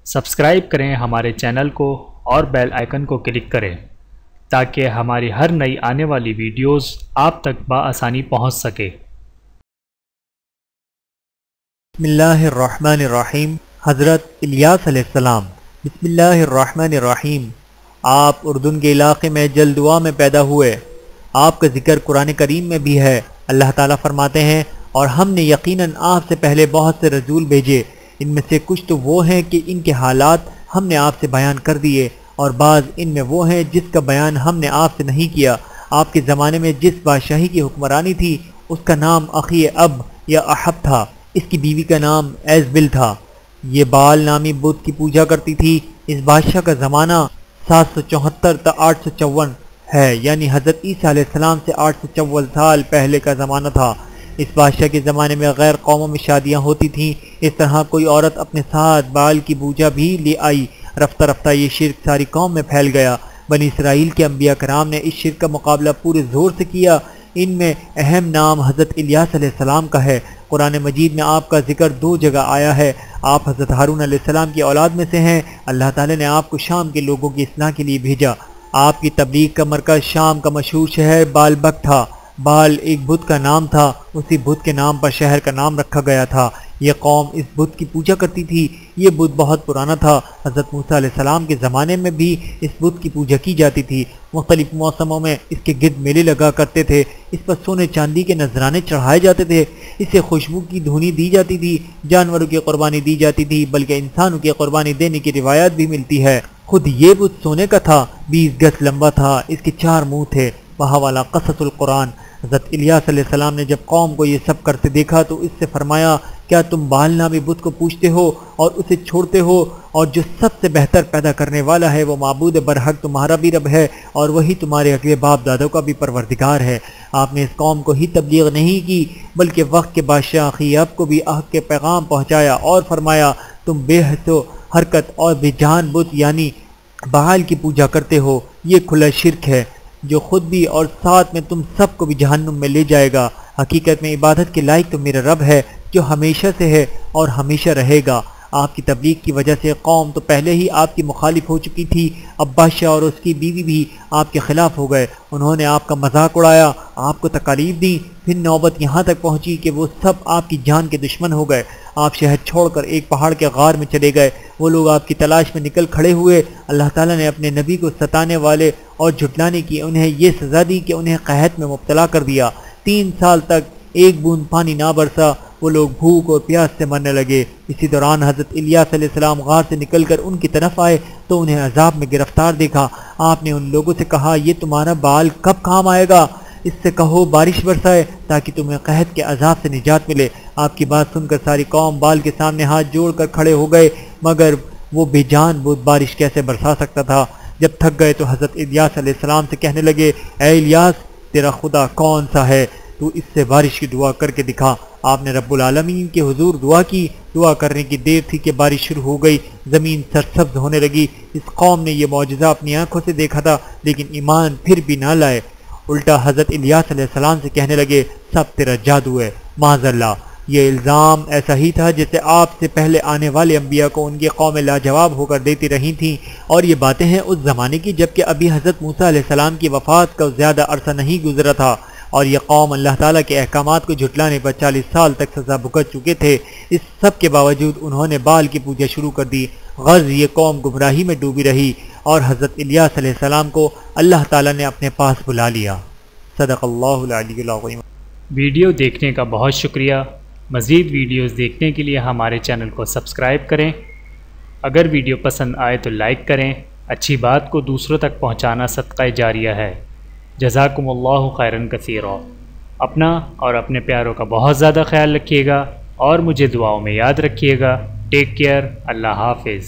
Subscribe کریں ہمارے channel کو اور بیل آئیکن کو کلک کریں تاکہ ہماری ہر نئی آنے والی ویڈیوز آپ تک بآسانی پہنچ سکے۔ بسم اللہ الرحمن الرحیم۔ حضرت الیاس علیہ السلام۔ بسم اللہ الرحمن الرحیم۔ آپ اردن کے علاقے میں جلدوا میں پیدا ہوئے۔ آپ کا ذکر قرآن کریم میں بھی ہے۔ اللہ تعالیٰ فرماتے ہیں، اور ہم نے یقیناً آپ سے پہلے بہت سے رسول بھیجے، ان میں سے کچھ تو وہ ہیں کہ ان کے حالات ہم نے آپ سے بیان کر دیے، اور بعض ان میں وہ ہیں جس کا بیان ہم نے آپ سے نہیں کیا۔ آپ کے زمانے میں جس بادشاہی کی حکمرانی تھی اس کا نام اخی اب یا احب تھا، اس کی بیوی کا نام ایزبل تھا۔ یہ بال نامی بت کی پوجا کرتی تھی۔ اس بادشاہ کا زمانہ 774 تا 854 ہے، یعنی حضرت عیسیٰ علیہ السلام سے 854 سال پہلے کا زمانہ تھا۔ اس بادشاہ کے زمانے میں غیر قوموں میں شادیاں ہوتی تھیں۔ اس طرح کوئی عورت اپنے ساتھ بال کی پوجا بھی لے آئی۔ رفتہ رفتہ یہ شرک ساری قوم میں پھیل گیا۔ بنی اسرائیل کے انبیاء کرام نے اس شرک کا مقابلہ پورے زور سے کیا۔ ان میں اہم نام حضرت الیاس علیہ السلام کا ہے۔ قرآن مجید میں آپ کا ذکر 2 جگہ آیا ہے۔ آپ حضرت ہارون علیہ السلام کی اولاد میں سے ہیں۔ اللہ تعالیٰ نے آپ کو شام کے لوگوں کی اصلاح کے لیے بھیجا۔ آپ کی تبلیغ کا مرکز شام کا مشہور شہر بال بک تھا۔ بال ایک بت کا نام تھا، اسی بت کے نام پر شہر کا نام رکھا گیا تھا۔ یہ قوم اس بت کی پوجا کرتی تھی۔ یہ بت بہت پرانا تھا۔ حضرت موسیٰ علیہ السلام کے زمانے میں بھی اس بت کی پوجا کی جاتی تھی۔ مختلف موسموں میں اس کے گرد میلے لگا کرتے تھے۔ اس پر سونے چاندی کے نذرانے چڑھائے جاتے تھے۔ اسے خوشبو کی دھونی دی جاتی تھی۔ جانوروں کی قربانی دی جاتی تھی، بلکہ انسانوں کی قربانی دینے کی روایت بھی ملتی ہے۔ خود یہ بت سونے کا تھا، 20 گز لمبا تھا، اس کے 4 منہ تھے۔ وہاں والا قصص القرآن۔ حضرت الیاس علیہ السلام نے جب قوم کو یہ سب کرتے دیکھا تو اس سے فرمایا، کیا تم بال نامی بت کو پوجتے ہو اور اسے چھوڑتے ہو، اور جو سب سے بہتر پیدا کرنے والا ہے وہ معبود برحق تمہارا بھی رب ہے، اور وہی تمہارے اگلے باپ دادوں کا بھی پروردگار ہے۔ آپ نے اس قوم کو ہی تبلیغ نہیں کی بلکہ وقت کے بادشاہ اخیب کو بھی حق کے پیغام پہنچایا، اور فرمایا، تم بے حس و حرکت اور بے جان بت یعنی بال کی پوجا کرتے ہو، یہ کھلا شرک ہے جو خود بھی اور ساتھ میں تم سب کو بھی جہنم میں لے جائے گا۔ حقیقت میں عبادت کے لائق تو میرا رب ہے جو ہمیشہ سے ہے اور ہمیشہ رہے گا۔ آپ کی تبلیغ کی وجہ سے قوم تو پہلے ہی آپ کی مخالف ہو چکی تھی، اب بادشاہ اور اس کی بیوی بھی آپ کے خلاف ہو گئے۔ انہوں نے آپ کا مذاق اڑایا، آپ کو تکالیف دی، پھر نوبت یہاں تک پہنچی کہ وہ سب آپ کی جان کے دشمن ہو گئے۔ آپ شہر چھوڑ کر ایک پہاڑ کے غار میں چلے گئے۔ وہ لوگ آپ کی تلاش میں نکل کھڑے ہوئے۔ اللہ تعالیٰ نے اپنے نبی کو ستانے والے اور جھٹلانے کی انہیں یہ سزا دی کہ انہیں قحط میں مبتلا کر دیا۔ 3 سال تک ایک بوند پانی نہ برسا۔ وہ لوگ بھوک اور پیاس سے مرنے لگے۔ اسی دوران حضرت الیاس علیہ السلام غار سے نکل کر ان کی طرف آئے تو انہیں عذاب میں گرفتار دیکھا۔ آپ نے ان لوگوں سے کہا، یہ تمہارا بال کب کام آئے گا؟ اس سے کہو بارش برسائے تاکہ تمہیں قحط کے عذاب سے نجات ملے۔ آپ کی بات سن کر ساری قوم بال کے سامنے ہاتھ جوڑ کر کھڑے ہو گئے، مگر وہ بے جان بت بارش کیسے برسا سکتا تھا؟ جب تھک گئے تو حضرت الیاس علیہ السلام سے کہنے لگے، اے الیاس، تیرا خدا کون سا ہے؟ تو اس سے بارش کی دعا کر کے دکھا۔ آپ نے رب العالمین کے حضور دعا کی۔ دعا کرنے کی دیر تھی کہ بارش شروع ہو گئی، زمین سرسبز ہونے لگی۔ اس قوم نے یہ معجزہ اپنی آنکھوں سے دیکھا تھا لیکن ایمان پھر بھی نہ لائے، الٹا حضرت الیاس علیہ السلام سے کہنے لگے، سب تیرا جادو ہے، معاذ اللہ۔ یہ الزام ایسا ہی تھا جیسے آپ سے پہلے آنے والے انبیاء کو ان کی قومیں لاجواب ہو کر دیتی رہی تھیں، اور یہ باتیں ہیں اس زمانے کی جبکہ ابھی حضرت موسیٰ علیہ السلام کی وفات کا زیادہ عرصہ نہیں گزرا تھا، اور یہ قوم اللہ تعالیٰ کے احکامات کو جھٹلانے پر 40 سال تک سزا بھگت چکے تھے۔ اس سب کے باوجود انہوں نے بال کی پوجا شروع کر دی۔ غرض یہ قوم گمراہی میں ڈوبی رہی، اور حضرت الیاس علیہ السلام کو اللہ تعالیٰ نے اپنے پاس بلا لیا۔ صدق اللہ العلی العظیم۔ ویڈیو دیکھنے کا بہت شکریہ۔ مزید ویڈیوز دیکھنے کے لیے ہمارے چینل کو سبسکرائب کریں۔ اگر ویڈیو پسند آئے تو لائک کریں۔ اچھی بات کو دوسروں تک پہنچانا صدقہ جاریہ ہے۔ جزاکم اللہ خیرا کثیرا۔ اپنا اور اپنے پیاروں کا بہت زیادہ خیال رکھیے گا، اور مجھے دعاؤں میں یاد رکھیے گا۔ Take care. اللہ حافظ۔